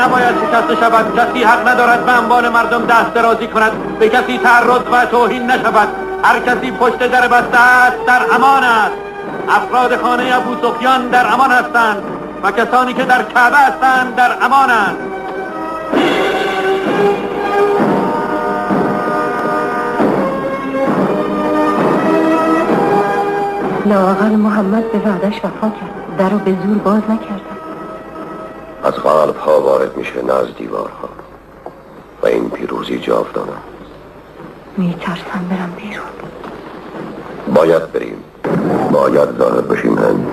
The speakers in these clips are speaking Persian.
نباید شکسته شود. کسی حق ندارد به اموال مردم دست درازی کند. به کسی تعرض و توهین نشود. هر کسی پشت در بسته است در امان است. افراد خانه ابو سفیان در امان هستند و کسانی که در کعبه هستند در امانند. لااقل محمد به وعدش وفا کرد. در رو به زور باز نکردم. از قلب ها وارد میشه نه از دیوارها و این پیروزی جاودانه. میترسم برم بیرون. باید بریم. باید ظاهر بشیم هند.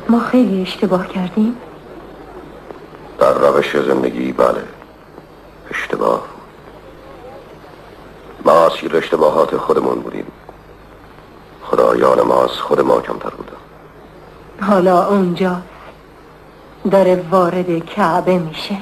ما خیلی اشتباه کردیم. در روش زندگی بله اشتباه. ما اسیر اشتباهات خودمون بودیم. خدایان ما از خود ما کمتر بودن. حالا اونجا داره وارد کعبه میشه.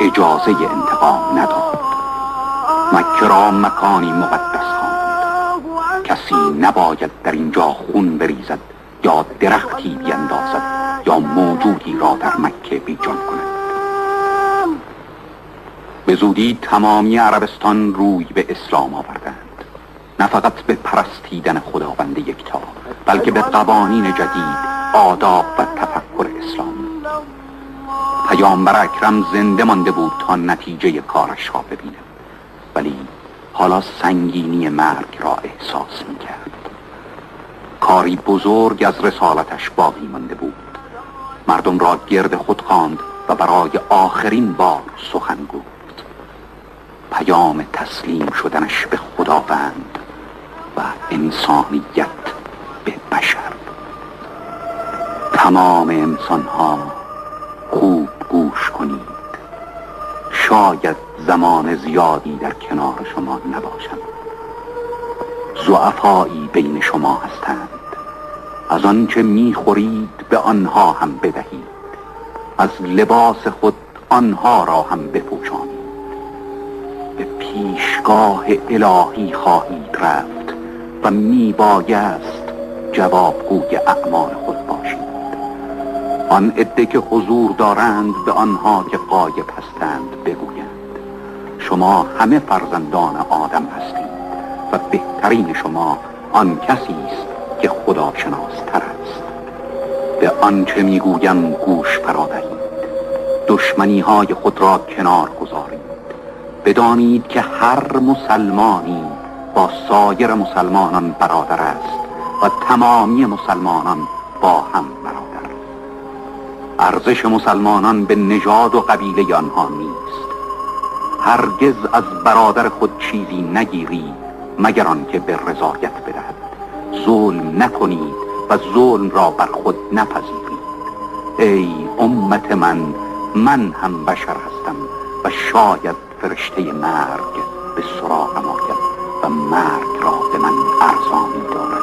اجازه انتقام نداد. مکه را مکانی مقدس خواند. کسی نباید در اینجا خون بریزد یا درختی بیندازد یا موجودی را در مکه بیجان کند. به زودی تمامی عربستان روی به اسلام آوردند. نه فقط به پرستیدن خداوند یکتا، بلکه به قوانین جدید، آداب و تفکر اسلامی. پیامبر اکرم زنده مانده بود تا نتیجه کارش را ببینه، ولی حالا سنگینی مرگ را احساس می‌کرد. کاری بزرگ از رسالتش باقی مانده بود. مردم را گرد خود خواند و برای آخرین بار سخن گفت. پیام تسلیم شدنش به خداوند و انسانیت به بشر. تمام انسان‌ها خوب گوش کنید. شاید زمان زیادی در کنار شما نباشم. ضعفایی بین شما هستند. از آنچه میخورید به آنها هم بدهید. از لباس خود آنها را هم بپوشانید. به پیشگاه الهی خواهید رفت و میبایست جوابگوی اعمال خود باشید. آن عده که حضور دارند به آنها که غایب هستند بگویند شما همه فرزندان آدم هستید و بهترین شما آن کسی است که خدا شناستر است. به آنچه میگویم گوش فرادهید، دشمنی های خود را کنار گذارید. بدانید که هر مسلمانی با سایر مسلمانان برادر است و تمامی مسلمانان با هم برادر. ارزش مسلمانان به نژاد و قبیله آنها نیست. هرگز از برادر خود چیزی نگیرید مگر آنکه به رضایت بدهد. ظلم نکنید و ظلم را بر خود نپذیرید. ای امت من هم بشر هستم و شاید فرشته مرگ به سراغم آید و مرگ را به من ارزانی دارد.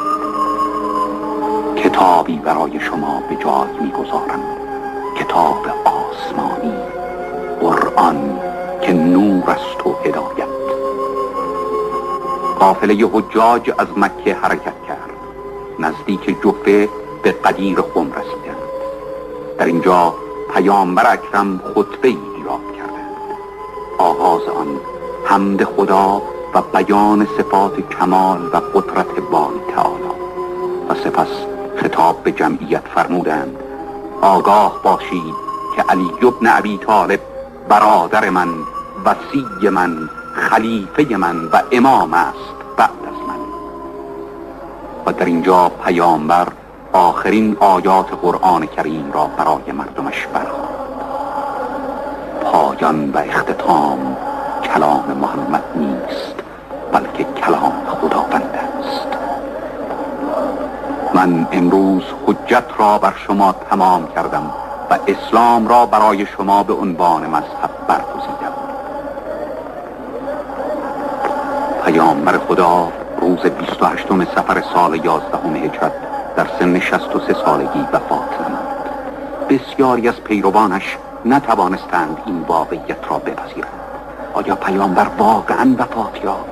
کتابی برای شما به جای میگذارم، کتاب آسمانی، قرآن که نور است و هدایت. قافله حجاج از مکه حرکت کرد. نزدیک جفه به قدیر خم رسیدند. در اینجا پیامبر اکرم خطبه ای ایراد کردند. آغاز آن حمد خدا و بیان صفات کمال و قدرت باری تعالی و سپس خطاب به جمعیت فرمودند آگاه باشید که علی بن ابی طالب برادر من، وصی من، خلیفه من و امام است بعد از من. و در اینجا پیامبر آخرین آیات قرآن کریم را برای مردمش برخواند. پایان و اختتام کلام محمد نیست بلکه کلام خداوند است. من امروز حجت را بر شما تمام کردم و اسلام را برای شما به عنوان مذهب برگزیدم. پیامبر خدا روز 28 صفر سال 11 هجرت در سن 63 سالگی وفات نمود. بسیاری از پیروانش نتوانستند این واقعیت را بپذیرند. آیا پیامبر واقعا وفات یافت؟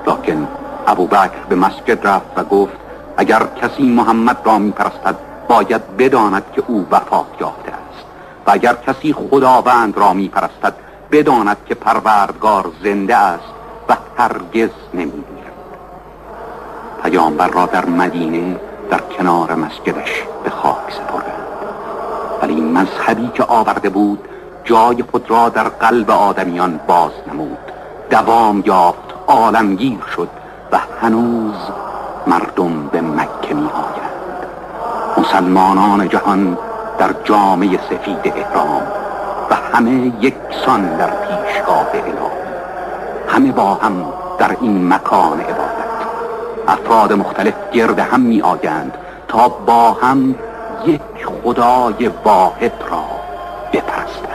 لکن ابوبکر به مسجد رفت و گفت اگر کسی محمد را میپرستد باید بداند که او وفات یافته است و اگر کسی خداوند را میپرستد بداند که پروردگار زنده است و هرگز نمیمیرد. پیامبر را در مدینه در کنار مسجدش به خاک سپردند، ولی مذهبی که آورده بود جای خود را در قلب آدمیان باز نمود، دوام یافت، عالمگیر شد و هنوز مردم به مکه می آیند. مسلمانان جهان در جامعه سفید احرام و همه یکسان در پیشگاه الهی، همه با هم در این مکان عبادت. افراد مختلف گرد هم می آیند تا با هم یک خدای واحد را بپرستند.